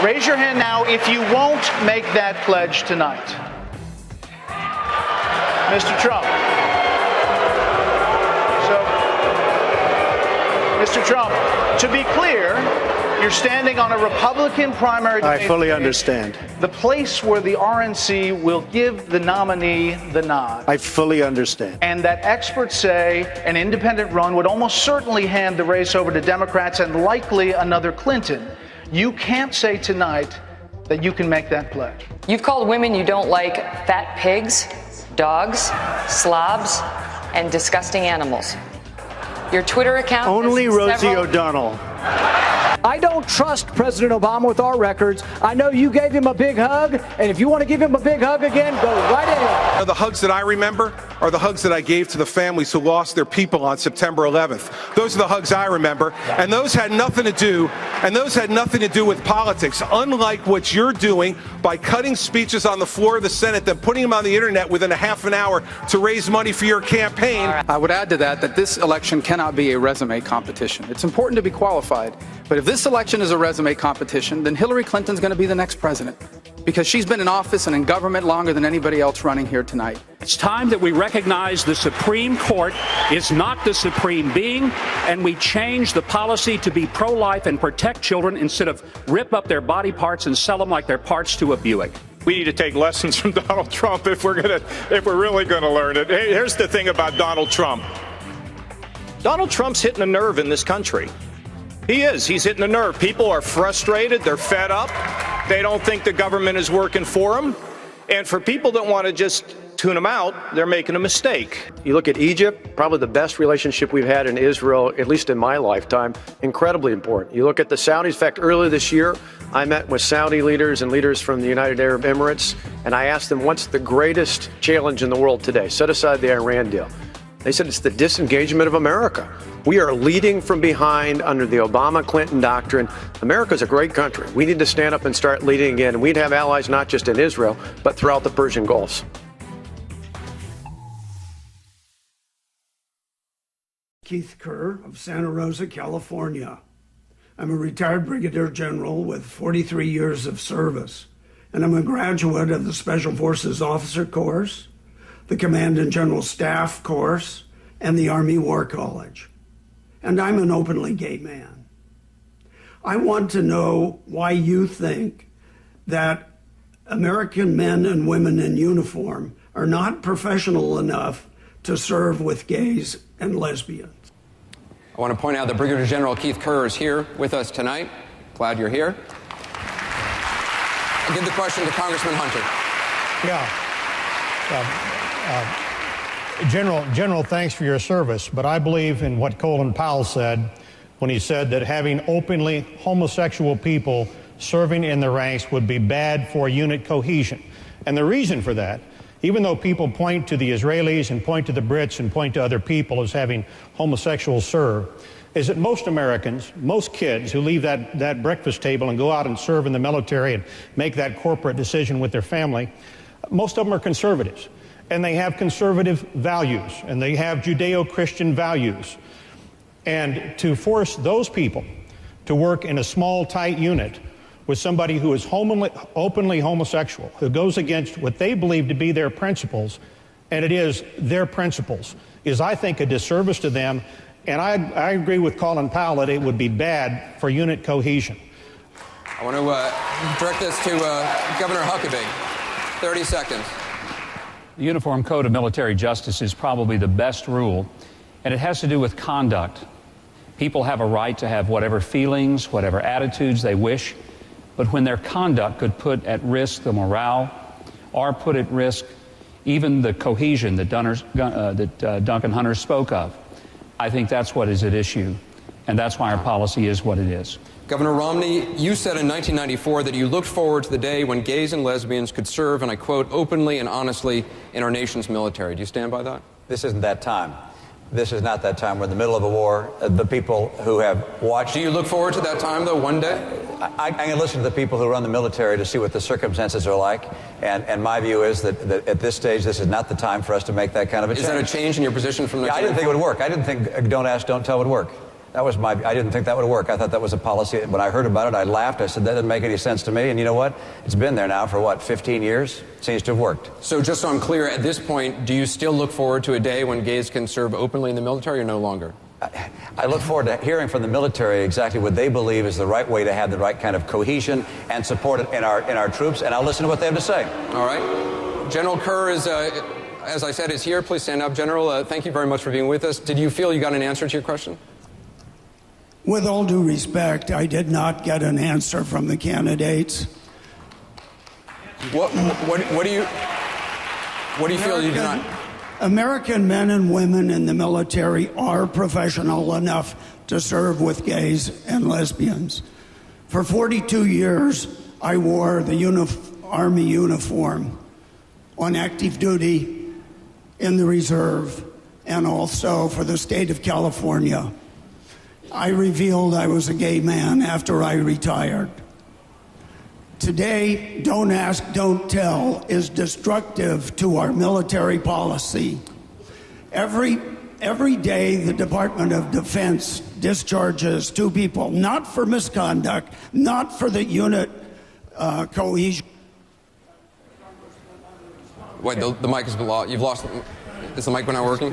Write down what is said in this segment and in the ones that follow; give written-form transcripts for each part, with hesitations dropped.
Raise your hand now if you won't make that pledge tonight. Mr. Trump. So, Mr. Trump, to be clear, you're standing on a Republican primary debate. I fully understand. The place where the RNC will give the nominee the nod. I fully understand. And that experts say an independent run would almost certainly hand the race over to Democrats and likely another Clinton. You can't say tonight that you can make that pledge. You've called women you don't like fat pigs, dogs, slobs, and disgusting animals. Your Twitter account... Only Rosie O'Donnell. I don't trust President Obama with our records. I know you gave him a big hug, and if you want to give him a big hug again, go right ahead. The hugs that I remember are the hugs that I gave to the families who lost their people on September 11th. Those are the hugs I remember, and those had nothing to do with politics, unlike what you're doing by cutting speeches on the floor of the Senate, then putting them on the internet within a half an hour to raise money for your campaign. I would add to that this election cannot be a resume competition. It's important to be qualified, but if this election is a resume competition, then Hillary Clinton's going to be the next president, because she's been in office and in government longer than anybody else running here tonight. It's time that we recognize the Supreme Court is not the supreme being, and we change the policy to be pro-life and protect children instead of rip up their body parts and sell them like they're parts to a Buick. We need to take lessons from Donald Trump if we're really going to learn it. Hey, here's the thing about Donald Trump. Donald Trump's hitting a nerve in this country. He is. He's hitting a nerve. People are frustrated. They're fed up. They don't think the government is working for them. And for people that want to just tune them out, they're making a mistake. You look at Egypt, probably the best relationship we've had in Israel, at least in my lifetime, incredibly important. You look at the Saudis. In fact, earlier this year, I met with Saudi leaders and leaders from the United Arab Emirates, and I asked them, what's the greatest challenge in the world today? Set aside the Iran deal. They said it's the disengagement of America. We are leading from behind under the Obama-Clinton doctrine. America's a great country. We need to stand up and start leading again. And we'd have allies not just in Israel, but throughout the Persian Gulf. Keith Kerr of Santa Rosa, California. I'm a retired brigadier general with 43 years of service, and I'm a graduate of the Special Forces Officer Course, the Command and General Staff Course, and the Army War College. And I'm an openly gay man. I want to know why you think that American men and women in uniform are not professional enough to serve with gays and lesbians. I want to point out that Brigadier General Keith Kerr is here with us tonight. Glad you're here. I'll give the question to Congressman Hunter. General, thanks for your service, but I believe in what Colin Powell said when he said that having openly homosexual people serving in the ranks would be bad for unit cohesion. And the reason for that, even though people point to the Israelis and point to the Brits and point to other people as having homosexuals serve, is that most Americans, most kids who leave that breakfast table and go out and serve in the military and make that corporate decision with their family, most of them are conservatives. And they have conservative values, and they have Judeo-Christian values. And to force those people to work in a small, tight unit with somebody who is openly homosexual, who goes against what they believe to be their principles, and it is their principles, is, I think, a disservice to them. And I agree with Colin Powell that it would be bad for unit cohesion. I want to direct this to Governor Huckabee. 30 seconds. The Uniform Code of Military Justice is probably the best rule, and it has to do with conduct. People have a right to have whatever feelings, whatever attitudes they wish, but when their conduct could put at risk the morale or put at risk even the cohesion that Duncan Hunter spoke of, I think that's what is at issue, and that's why our policy is what it is. Governor Romney, you said in 1994 that you looked forward to the day when gays and lesbians could serve, and I quote, openly and honestly in our nation's military. Do you stand by that? This isn't that time. This is not that time. We're in the middle of a war. The people who have watched... Do you look forward to that time, though, one day? I can listen to the people who run the military to see what the circumstances are like, and my view is that at this stage, this is not the time for us to make that kind of a change. Is that a change in your position from... Yeah, I didn't think it would work. I didn't think don't ask, don't tell would work. That was I didn't think that would work. I thought that was a policy. When I heard about it, I laughed. I said, that doesn't make any sense to me. And you know what? It's been there now for, 15 years? It seems to have worked. So just so I'm clear, at this point, do you still look forward to a day when gays can serve openly in the military or no longer? I look forward to hearing from the military exactly what they believe is the right way to have the right kind of cohesion and support in our troops, and I'll listen to what they have to say. All right. General Kerr is, as I said, is here. Please stand up, General. Thank you very much for being with us. Did you feel you got an answer to your question? With all due respect, I did not get an answer from the candidates. What do you feel you did not? American men and women in the military are professional enough to serve with gays and lesbians. For 42 years, I wore the Army uniform on active duty, in the reserve, and also for the state of California. I revealed I was a gay man after I retired. Today, don't ask, don't tell is destructive to our military policy. Every day, the Department of Defense discharges 2 people, not for misconduct, not for the unit cohesion. Wait, the mic has been lost. You've lost. Is the mic not working?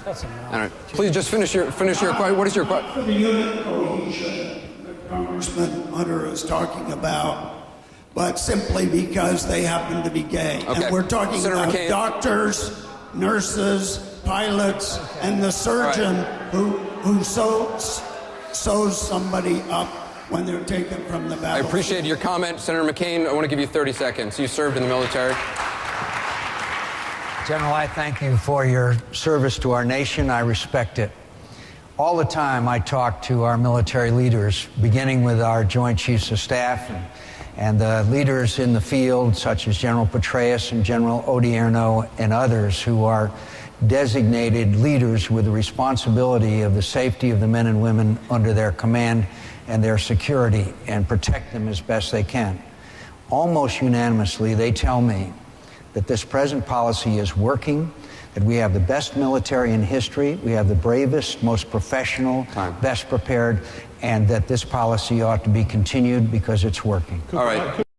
All right. Please just finish your question. What is your question? For the unit cohesion that Congressman Hunter is talking about, but simply because they happen to be gay. Okay. And we're talking Senator about McCain. Doctors, nurses, pilots, and the surgeon who sews somebody up when they're taken from the battlefield. I appreciate your comment, Senator McCain. I want to give you 30 seconds. You served in the military. General, I thank you for your service to our nation. I respect it. All the time I talk to our military leaders, beginning with our Joint Chiefs of Staff and the leaders in the field, such as General Petraeus and General Odierno and others who are designated leaders with the responsibility of the safety of the men and women under their command and their security and protect them as best they can. Almost unanimously, they tell me that this present policy is working, that we have the best military in history, we have the bravest, most professional, best prepared, and that this policy ought to be continued because it's working. All right.